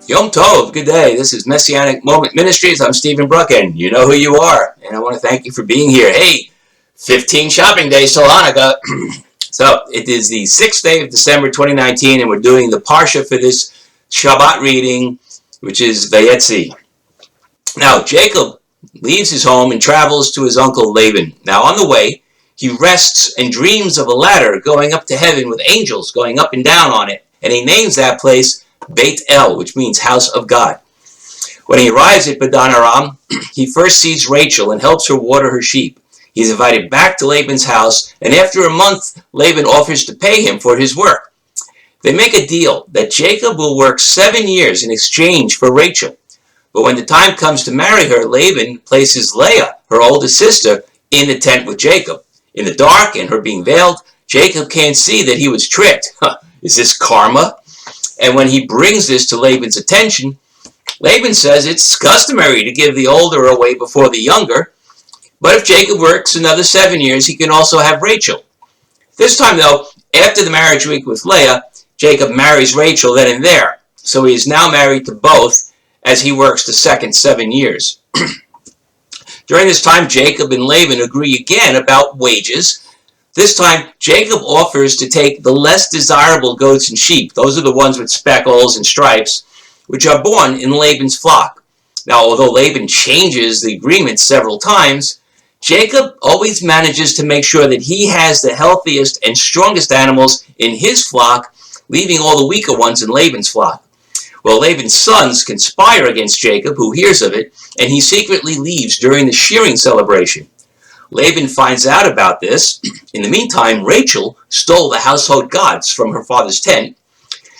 Yom Tov, good day. This is Messianic Moment Ministries. I'm Stephen Bruck, and you know who you are. And I want to thank you for being here. Hey, 15 shopping days till Hanukkah. So, it is the 6th day of December 2019, and we're doing the Parsha for this Shabbat reading, which is Vayetze. Now, Jacob leaves his home and travels to his uncle Laban. Now, on the way, he rests and dreams of a ladder going up to heaven with angels going up and down on it. And he names that place Beit-El, which means house of God. When he arrives at Paddan-Aram, he first sees Rachel and helps her water her sheep. He's invited back to Laban's house, and after a month, Laban offers to pay him for his work. They make a deal that Jacob will work 7 years in exchange for Rachel. But when the time comes to marry her, Laban places Leah, her oldest sister, in the tent with Jacob. In the dark and her being veiled, Jacob can't see that he was tricked. Is this karma? And when he brings this to Laban's attention, Laban says it's customary to give the older away before the younger, but if Jacob works another 7 years, he can also have Rachel. This time, though, after the marriage week with Leah, Jacob marries Rachel then and there. So he is now married to both as he works the second 7 years. During this time, Jacob and Laban agree again about wages. This time, Jacob offers to take the less desirable goats and sheep. Those are the ones with speckles and stripes, which are born in Laban's flock. Now, although Laban changes the agreement several times, Jacob always manages to make sure that he has the healthiest and strongest animals in his flock, leaving all the weaker ones in Laban's flock. Well, Laban's sons conspire against Jacob, who hears of it, and he secretly leaves during the shearing celebration. Laban finds out about this. In the meantime, Rachel stole the household gods from her father's tent,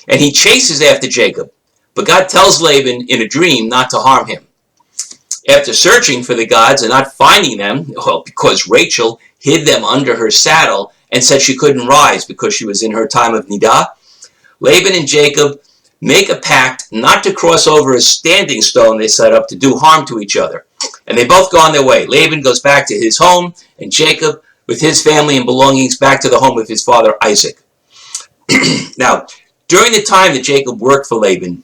and he chases after Jacob. But God tells Laban in a dream not to harm him. After searching for the gods and not finding them, well, because Rachel hid them under her saddle and said she couldn't rise because she was in her time of nidah, Laban and Jacob make a pact not to cross over a standing stone they set up to do harm to each other. And they both go on their way. Laban goes back to his home, and Jacob, with his family and belongings, back to the home of his father Isaac. Now, during the time that Jacob worked for Laban,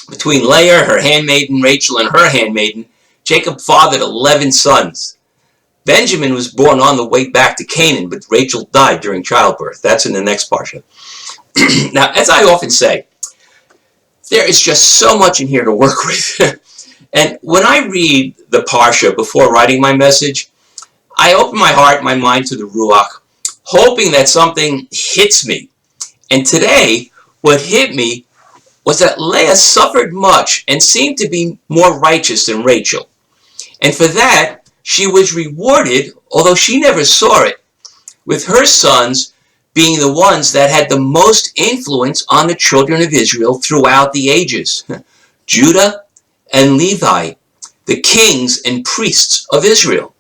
between Leah, her handmaiden, Rachel, and her handmaiden, Jacob fathered 11 sons. Benjamin was born on the way back to Canaan, but Rachel died during childbirth. That's in the next parsha. Now, as I often say, there is just so much in here to work with. And when I read the Parsha before writing my message, I open my heart and my mind to the Ruach, hoping that something hits me. And today, what hit me was that Leah suffered much and seemed to be more righteous than Rachel. And for that, she was rewarded, although she never saw it, with her sons being the ones that had the most influence on the children of Israel throughout the ages. Judah and Levi, the kings and priests of Israel.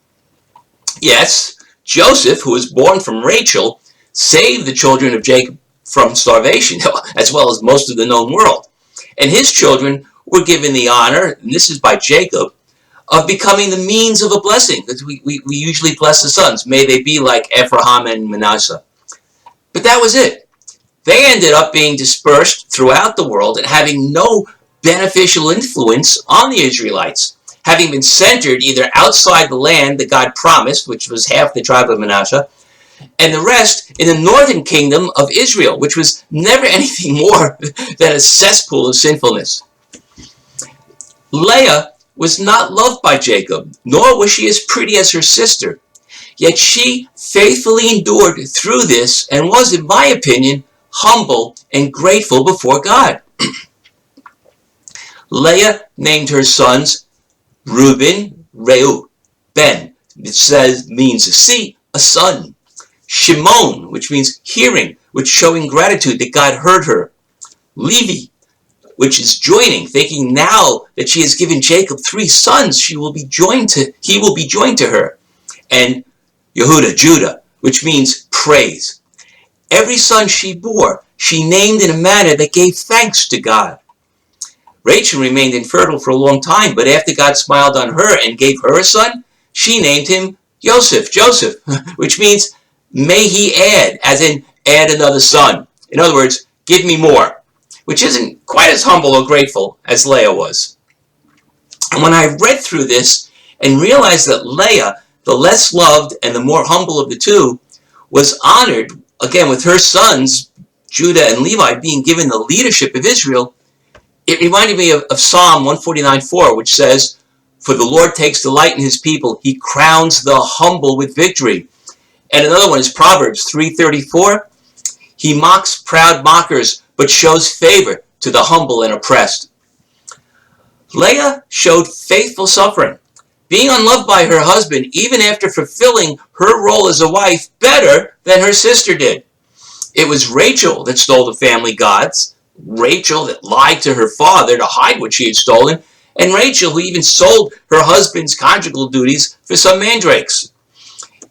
Yes, Joseph, who was born from Rachel, saved the children of Jacob from starvation, as well as most of the known world. And his children were given the honor, and this is by Jacob, of becoming the means of a blessing. Because we usually bless the sons. May they be like Ephraim and Manasseh. But that was it. They ended up being dispersed throughout the world and having no beneficial influence on the Israelites, having been centered either outside the land that God promised, which was half the tribe of Manasseh, and the rest in the northern kingdom of Israel, which was never anything more than a cesspool of sinfulness. Leah was not loved by Jacob, nor was she as pretty as her sister. Yet she faithfully endured through this and was, in my opinion, humble and grateful before God. Leah named her sons Reuben, Reu, Ben, which means to see, a son. Shimon, which means hearing, which showing gratitude that God heard her. Levi, which is joining, thinking now that she has given Jacob 3 sons, he will be joined to her. And Yehuda, Judah, which means praise. Every son she bore she named in a manner that gave thanks to God. Rachel remained infertile for a long time, but after God smiled on her and gave her a son, she named him Joseph, which means may he add, as in add another son. In other words, give me more, which isn't quite as humble or grateful as Leah was. And when I read through this and realized that Leah, the less loved and the more humble of the two, was honored, again, with her sons, Judah and Levi, being given the leadership of Israel, it reminded me of Psalm 149:4, which says, "For the Lord takes delight in his people. He crowns the humble with victory." And another one is Proverbs 3:34. "He mocks proud mockers, but shows favor to the humble and oppressed." Leah showed faithful suffering, being unloved by her husband even after fulfilling her role as a wife better than her sister did. It was Rachel that stole the family gods, Rachel that lied to her father to hide what she had stolen, and Rachel who even sold her husband's conjugal duties for some mandrakes.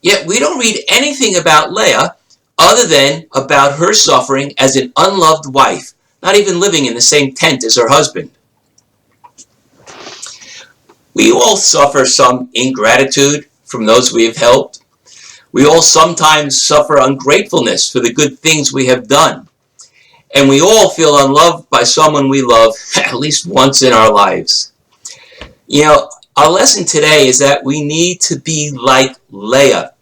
Yet we don't read anything about Leah other than about her suffering as an unloved wife, not even living in the same tent as her husband. We all suffer some ingratitude from those we have helped. We all sometimes suffer ungratefulness for the good things we have done. And we all feel unloved by someone we love at least once in our lives. Our lesson today is that we need to be like Leah,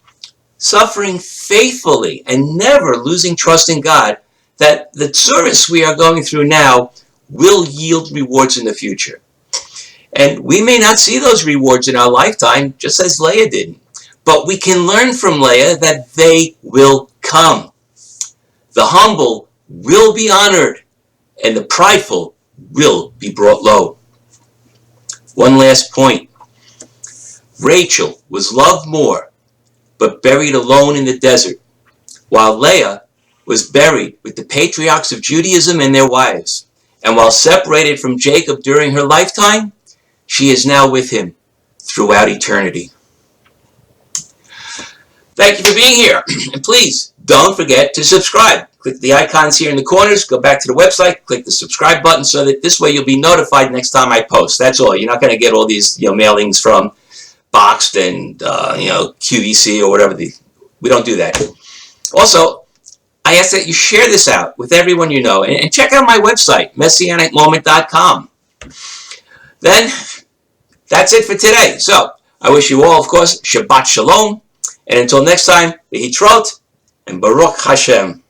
suffering faithfully and never losing trust in God, that the service we are going through now will yield rewards in the future. And we may not see those rewards in our lifetime, just as Leah didn't. But we can learn from Leah that they will come. The humble will be honored, and the prideful will be brought low. One last point. Rachel was loved more, but buried alone in the desert, while Leah was buried with the patriarchs of Judaism and their wives. And while separated from Jacob during her lifetime, she is now with him throughout eternity. Thank you for being here. And please don't forget to subscribe. Click the icons here in the corners, go back to the website, click the subscribe button so that this way you'll be notified next time I post. That's all. You're not going to get all these mailings from Boxed and QVC or whatever. We don't do that. Also, I ask that you share this out with everyone you know. And check out my website, messianicmoment.com. Then, that's it for today. So, I wish you all, of course, Shabbat Shalom. And until next time, Behitrot and Baruch Hashem.